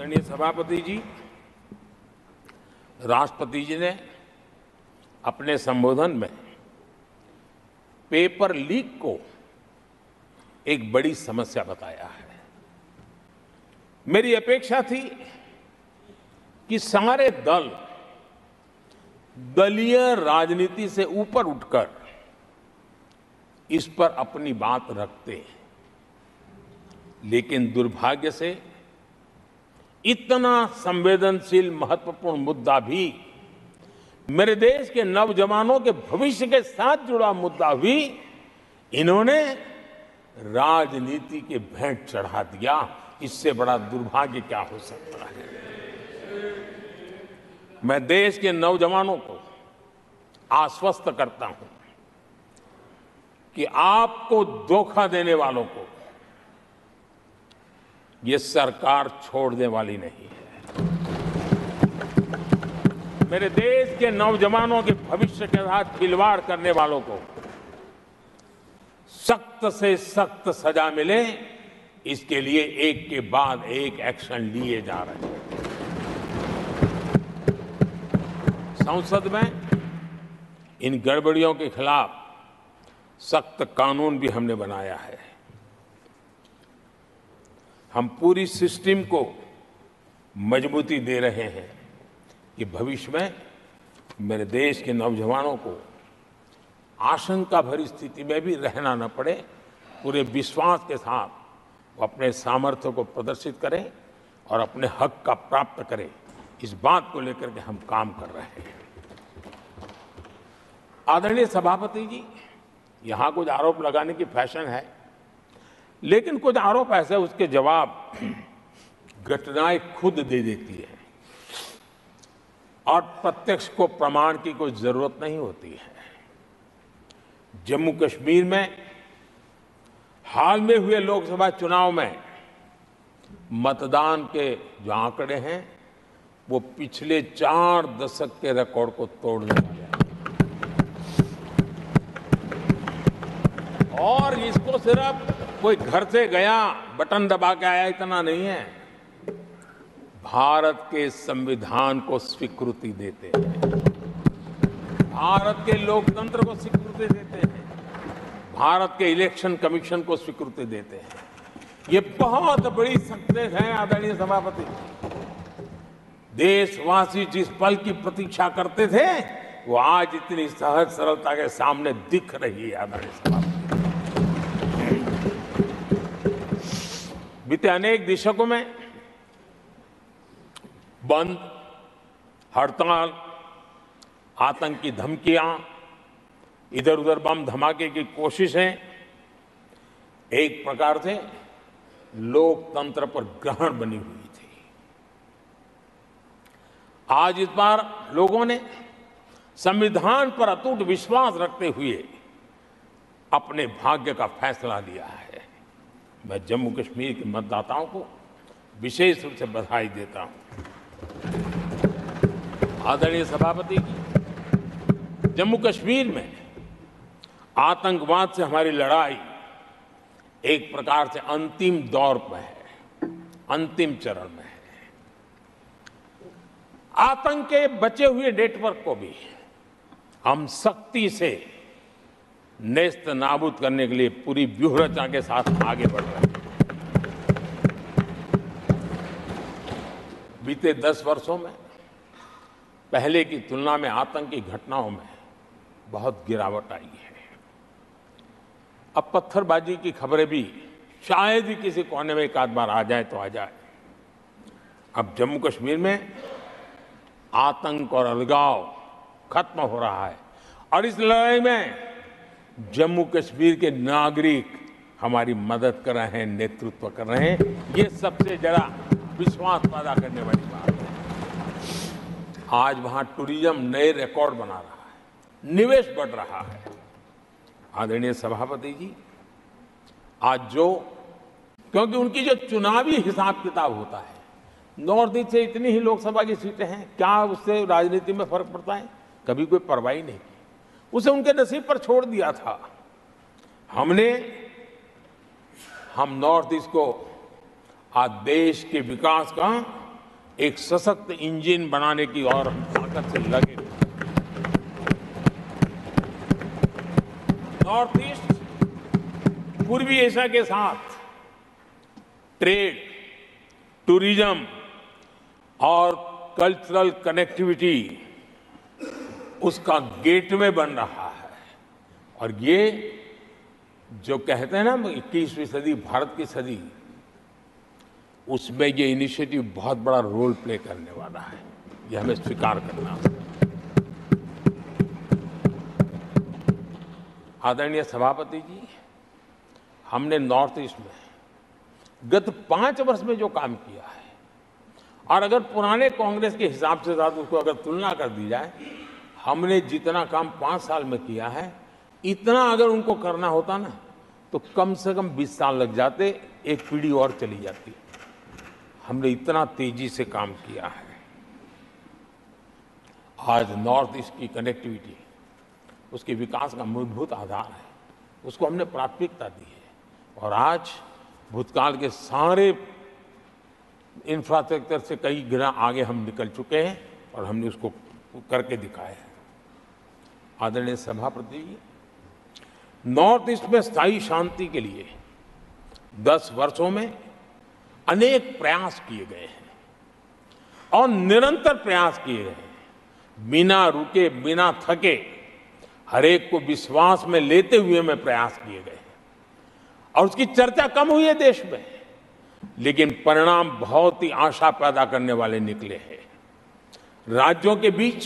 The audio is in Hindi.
आदरणीय सभापति जी, राष्ट्रपति जी ने अपने संबोधन में पेपर लीक को एक बड़ी समस्या बताया है। मेरी अपेक्षा थी कि सारे दल दलीय राजनीति से ऊपर उठकर इस पर अपनी बात रखते हैं, लेकिन दुर्भाग्य से इतना संवेदनशील महत्वपूर्ण मुद्दा भी, मेरे देश के नौजवानों के भविष्य के साथ जुड़ा मुद्दा भी इन्होंने राजनीति के भेंट चढ़ा दिया। इससे बड़ा दुर्भाग्य क्या हो सकता है। मैं देश के नौजवानों को आश्वस्त करता हूं कि आपको धोखा देने वालों को ये सरकार छोड़ने वाली नहीं है। मेरे देश के नौजवानों के भविष्य के साथ खिलवाड़ करने वालों को सख्त से सख्त सजा मिले, इसके लिए एक के बाद एक एक्शन लिए जा रहे हैं। संसद में इन गड़बड़ियों के खिलाफ सख्त कानून भी हमने बनाया है। हम पूरी सिस्टम को मजबूती दे रहे हैं कि भविष्य में मेरे देश के नौजवानों को आशंका भरी स्थिति में भी रहना न पड़े। पूरे विश्वास के साथ वो अपने सामर्थ्य को प्रदर्शित करें और अपने हक का प्राप्त करें। इस बात को लेकर के हम काम कर रहे हैं। आदरणीय सभापति जी, यहां कुछ आरोप लगाने की फैशन है, लेकिन कुछ आरोप ऐसे उसके जवाब घटनाएं खुद दे देती है और प्रत्यक्ष को प्रमाण की कोई जरूरत नहीं होती है। जम्मू कश्मीर में हाल में हुए लोकसभा चुनाव में मतदान के जो आंकड़े हैं वो पिछले 4 दशक के रिकॉर्ड को तोड़ने वाले हैं। और इसको सिर्फ कोई घर से गया बटन दबा के आया इतना नहीं है, भारत के संविधान को स्वीकृति देते हैं, भारत के लोकतंत्र को स्वीकृति देते हैं, भारत के इलेक्शन कमीशन को स्वीकृति देते हैं। ये बहुत बड़ी सक्सेस है आदरणीय सभापति। देशवासी जिस पल की प्रतीक्षा करते थे वो आज इतनी सहज सरलता के सामने दिख रही है। आदरणीय सभापति, बीते अनेक दशकों में बंद, हड़ताल, आतंकी धमकियां, इधर उधर बम धमाके की कोशिशें एक प्रकार से लोकतंत्र पर ग्रहण बनी हुई थी। आज इस बार लोगों ने संविधान पर अटूट विश्वास रखते हुए अपने भाग्य का फैसला लिया है। मैं जम्मू कश्मीर के मतदाताओं को विशेष रूप से बधाई देता हूं। आदरणीय सभापति जी, जम्मू कश्मीर में आतंकवाद से हमारी लड़ाई एक प्रकार से अंतिम दौर पर है, अंतिम चरण में है। आतंक के बचे हुए नेटवर्क को भी हम सख्ती से नेस्त नाबूद करने के लिए पूरी व्यूहरचना के साथ आगे बढ़ रहे हैं। बीते 10 वर्षों में पहले की तुलना में आतंकी घटनाओं में बहुत गिरावट आई है। अब पत्थरबाजी की खबरें भी शायद ही किसी कोने में एक आध बार आ जाए तो आ जाए। अब जम्मू कश्मीर में आतंक और अलगाव खत्म हो रहा है और इस लड़ाई में जम्मू कश्मीर के नागरिक हमारी मदद कर रहे हैं, नेतृत्व कर रहे हैं। ये सबसे जरा विश्वास पैदा करने वाली बात है। आज वहां टूरिज्म नए रिकॉर्ड बना रहा है, निवेश बढ़ रहा है। आदरणीय सभापति जी, आज क्योंकि उनकी जो चुनावी हिसाब किताब होता है, नॉर्थ ईस्ट से इतनी ही लोकसभा की सीटें हैं, क्या उससे राजनीति में फर्क पड़ता है? कभी कोई परवाही नहीं की, उसे उनके नसीब पर छोड़ दिया था। हम नॉर्थ ईस्ट को आज देश के विकास का एक सशक्त इंजन बनाने की और हम ताकत से लगे। नॉर्थ ईस्ट पूर्वी एशिया के साथ ट्रेड, टूरिज्म और कल्चरल कनेक्टिविटी उसका गेटवे बन रहा है। और ये जो कहते हैं ना 21वीं सदी भारत की सदी, उसमें ये इनिशिएटिव बहुत बड़ा रोल प्ले करने वाला है। ये हमें स्वीकार करना है। आदरणीय सभापति जी, हमने नॉर्थ ईस्ट में गत 5 वर्ष में जो काम किया है, और अगर पुराने कांग्रेस के हिसाब से साथ उसको अगर तुलना कर दी जाए, हमने जितना काम 5 साल में किया है, इतना अगर उनको करना होता ना तो कम से कम 20 साल लग जाते, एक पीढ़ी और चली जाती। हमने इतना तेजी से काम किया है। आज नॉर्थ ईस्ट की कनेक्टिविटी उसके विकास का मूलभूत आधार है, उसको हमने प्राथमिकता दी है। और आज भूतकाल के सारे इंफ्रास्ट्रक्चर से कई गुना आगे हम निकल चुके हैं और हमने उसको करके दिखाया है। आदरणीय सभापति जी, नॉर्थ ईस्ट में स्थायी शांति के लिए 10 वर्षों में अनेक प्रयास किए गए हैं और निरंतर प्रयास किए गए हैं। बिना रुके, बिना थके, हर एक को विश्वास में लेते हुए में प्रयास किए गए हैं। और उसकी चर्चा कम हुई है देश में, लेकिन परिणाम बहुत ही आशा पैदा करने वाले निकले हैं। राज्यों के बीच